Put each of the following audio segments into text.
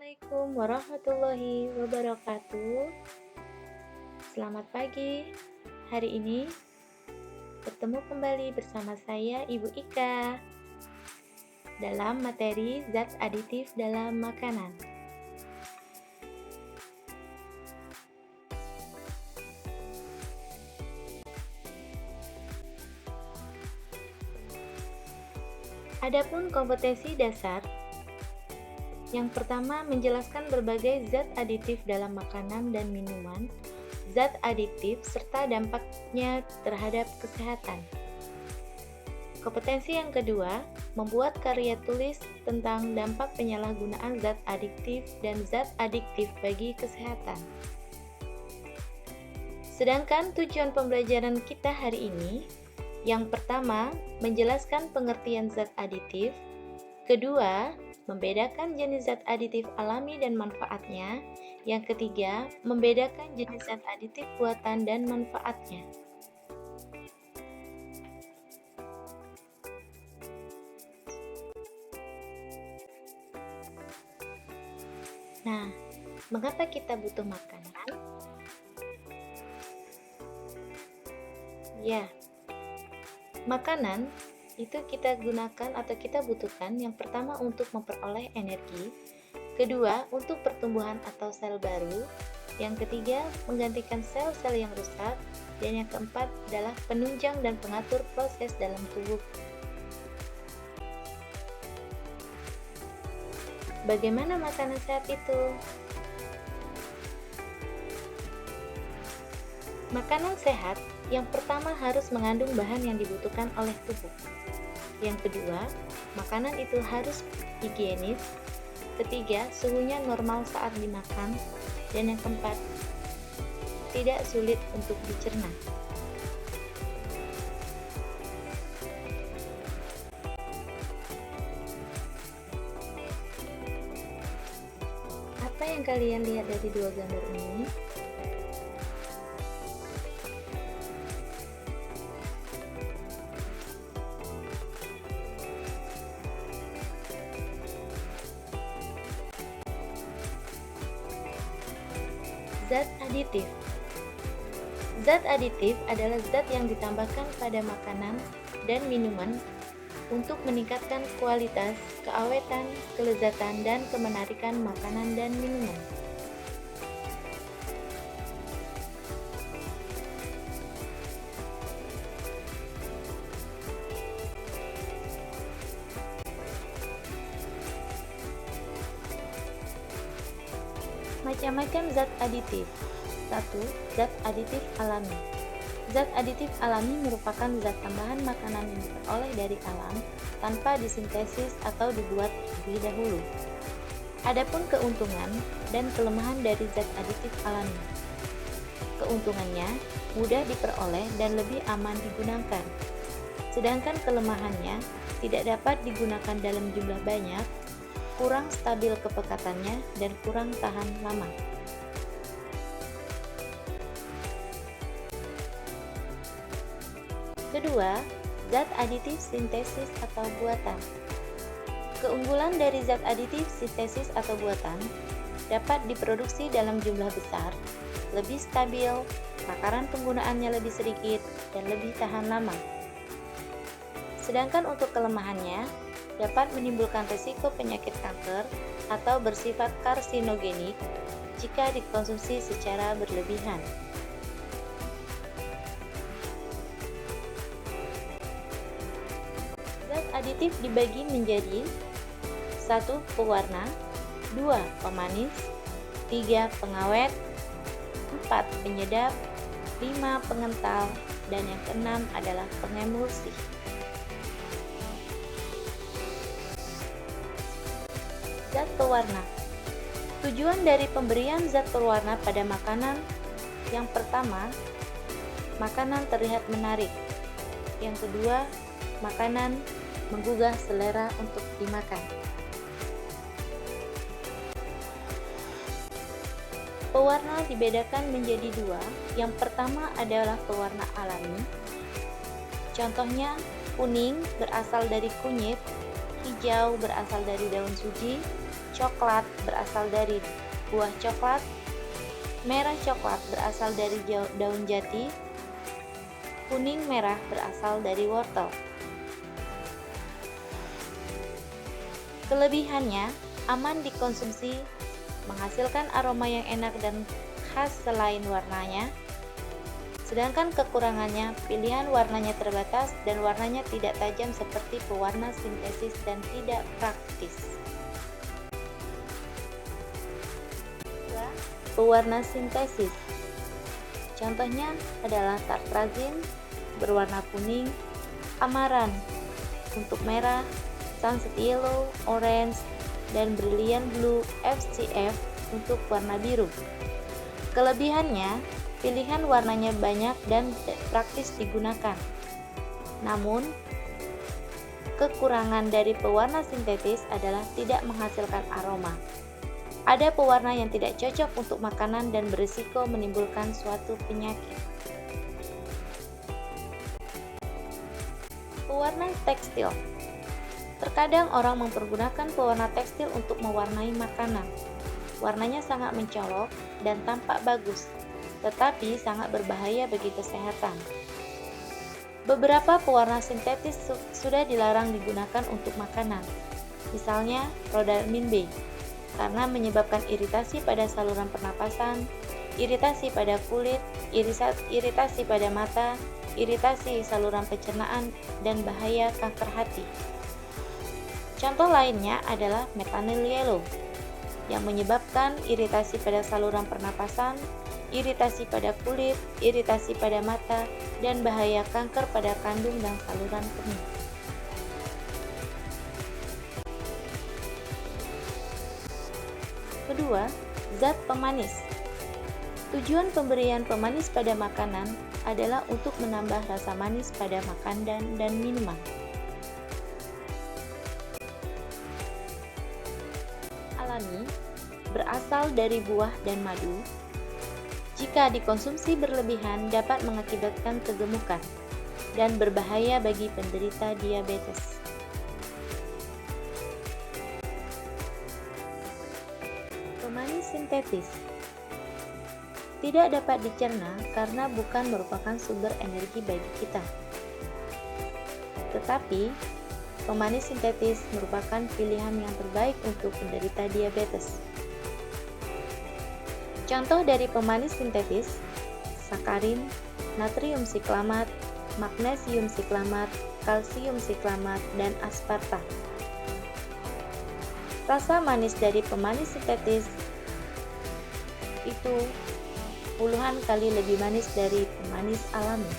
Assalamualaikum warahmatullahi wabarakatuh. Selamat pagi. Hari ini bertemu kembali bersama saya Ibu Ika dalam materi zat aditif dalam makanan. Adapun kompetensi dasar, yang pertama menjelaskan berbagai zat aditif dalam makanan dan minuman, zat aditif serta dampaknya terhadap kesehatan. Kompetensi yang kedua, membuat karya tulis tentang dampak penyalahgunaan zat adiktif dan zat adiktif bagi kesehatan. Sedangkan tujuan pembelajaran kita hari ini, yang pertama, menjelaskan pengertian zat aditif, kedua, membedakan jenis zat aditif alami dan manfaatnya, yang ketiga, membedakan jenis zat aditif buatan dan manfaatnya. Nah, mengapa kita butuh makanan? Ya, makanan itu kita gunakan atau kita butuhkan yang pertama untuk memperoleh energi, kedua untuk pertumbuhan atau sel baru, yang ketiga menggantikan sel-sel yang rusak, dan yang keempat adalah penunjang dan pengatur proses dalam tubuh. Bagaimana makanan sehat itu? Makanan sehat yang pertama harus mengandung bahan yang dibutuhkan oleh tubuh. Yang kedua, makanan itu harus higienis. Ketiga, suhunya normal saat dimakan. Dan yang keempat, tidak sulit untuk dicerna. Apa yang kalian lihat dari dua gambar ini? Zat aditif. Zat aditif adalah zat yang ditambahkan pada makanan dan minuman untuk meningkatkan kualitas, keawetan, kelezatan, dan kemenarikan makanan dan minuman. Macam-macam zat aditif. 1. Zat aditif alami. Zat aditif alami merupakan zat tambahan makanan yang diperoleh dari alam tanpa disintesis atau dibuat terlebih dahulu. Adapun keuntungan dan kelemahan dari zat aditif alami. Keuntungannya mudah diperoleh dan lebih aman digunakan. Sedangkan kelemahannya tidak dapat digunakan dalam jumlah banyak, kurang stabil kepekatannya, dan kurang tahan lama. Kedua, zat aditif sintesis atau buatan. Keunggulan dari zat aditif sintesis atau buatan dapat diproduksi dalam jumlah besar, lebih stabil, takaran penggunaannya lebih sedikit, dan lebih tahan lama. Sedangkan untuk kelemahannya, dapat menimbulkan risiko penyakit kanker atau bersifat karsinogenik jika dikonsumsi secara berlebihan. Zat aditif dibagi menjadi 1. Pewarna, 2. Pemanis, 3. Pengawet, 4. Penyedap, 5. Pengental, dan yang keenam adalah pengemulsi. Zat pewarna. Tujuan dari pemberian zat pewarna pada makanan, yang pertama, makanan terlihat menarik. Yang kedua, makanan menggugah selera untuk dimakan. Pewarna dibedakan menjadi dua. Yang pertama adalah pewarna alami. Contohnya, kuning berasal dari kunyit, hijau berasal dari daun suji, coklat berasal dari buah coklat, merah coklat berasal dari daun jati, kuning merah berasal dari wortel. Kelebihannya, aman dikonsumsi, menghasilkan aroma yang enak dan khas selain warnanya. Sedangkan kekurangannya, pilihan warnanya terbatas dan warnanya tidak tajam seperti pewarna sintetis dan tidak praktis. Pewarna sintetis. Contohnya adalah tartrazin berwarna kuning, amaran untuk merah, sunset yellow, orange, dan brilliant blue FCF untuk warna biru. Kelebihannya, pilihan warnanya banyak dan praktis digunakan. Namun, kekurangan dari pewarna sintetis adalah tidak menghasilkan aroma. Ada pewarna yang tidak cocok untuk makanan dan berisiko menimbulkan suatu penyakit. Pewarna tekstil. Terkadang orang mempergunakan pewarna tekstil untuk mewarnai makanan. Warnanya sangat mencolok dan tampak bagus, tetapi sangat berbahaya bagi kesehatan. Beberapa pewarna sintetis sudah dilarang digunakan untuk makanan, misalnya rhodamine B, karena menyebabkan iritasi pada saluran pernapasan, iritasi pada kulit, iritasi pada mata, iritasi saluran pencernaan, dan bahaya kanker hati. Contoh lainnya adalah methanol yellow, yang menyebabkan iritasi pada saluran pernapasan, iritasi pada kulit, iritasi pada mata, dan bahaya kanker pada kandung dan saluran kemih. Kedua, zat pemanis. Tujuan pemberian pemanis pada makanan adalah untuk menambah rasa manis pada makanan dan minuman. Alami, berasal dari buah dan madu. Jika dikonsumsi berlebihan dapat mengakibatkan kegemukan dan berbahaya bagi penderita diabetes. Pemanis sintetis tidak dapat dicerna karena bukan merupakan sumber energi bagi kita. Tetapi, pemanis sintetis merupakan pilihan yang terbaik untuk penderita diabetes. Contoh dari pemanis sintetis: sakarin, natrium siklamat, magnesium siklamat, kalsium siklamat, dan aspartam. Rasa manis dari pemanis sintetis itu puluhan kali lebih manis dari pemanis alami.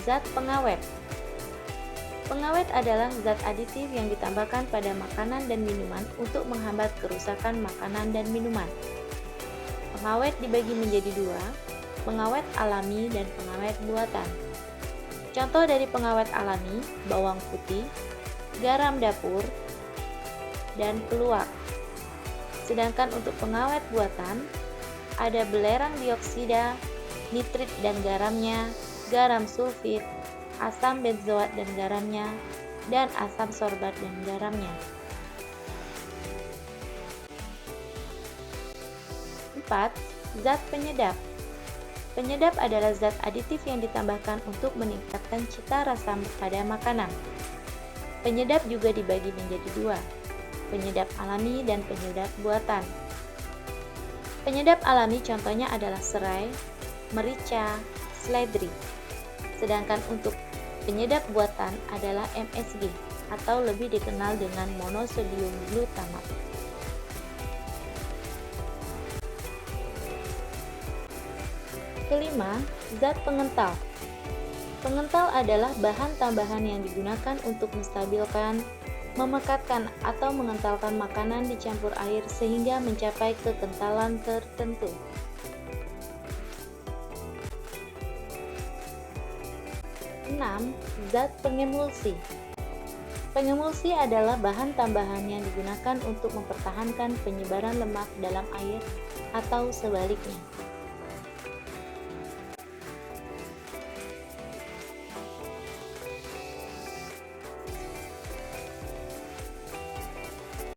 Zat pengawet. Pengawet adalah zat aditif yang ditambahkan pada makanan dan minuman untuk menghambat kerusakan makanan dan minuman. Pengawet dibagi menjadi dua, pengawet alami dan pengawet buatan. Contoh dari pengawet alami: bawang putih, garam dapur, dan keluak. Sedangkan untuk pengawet buatan, ada belerang dioksida, nitrit dan garamnya, garam sulfit, asam benzoat dan garamnya, dan asam sorbat dan garamnya. 4. Zat penyedap. Penyedap adalah zat aditif yang ditambahkan untuk meningkatkan cita rasa pada makanan. Penyedap juga dibagi menjadi dua, penyedap alami dan penyedap buatan. Penyedap alami contohnya adalah serai, merica, seledri. Sedangkan untuk penyedap buatan adalah MSG atau lebih dikenal dengan monosodium glutamat. Kelima, zat pengental. Pengental adalah bahan tambahan yang digunakan untuk menstabilkan, memekatkan atau mengentalkan makanan dicampur air sehingga mencapai kekentalan tertentu. 6. Zat pengemulsi. Pengemulsi adalah bahan tambahan yang digunakan untuk mempertahankan penyebaran lemak dalam air atau sebaliknya.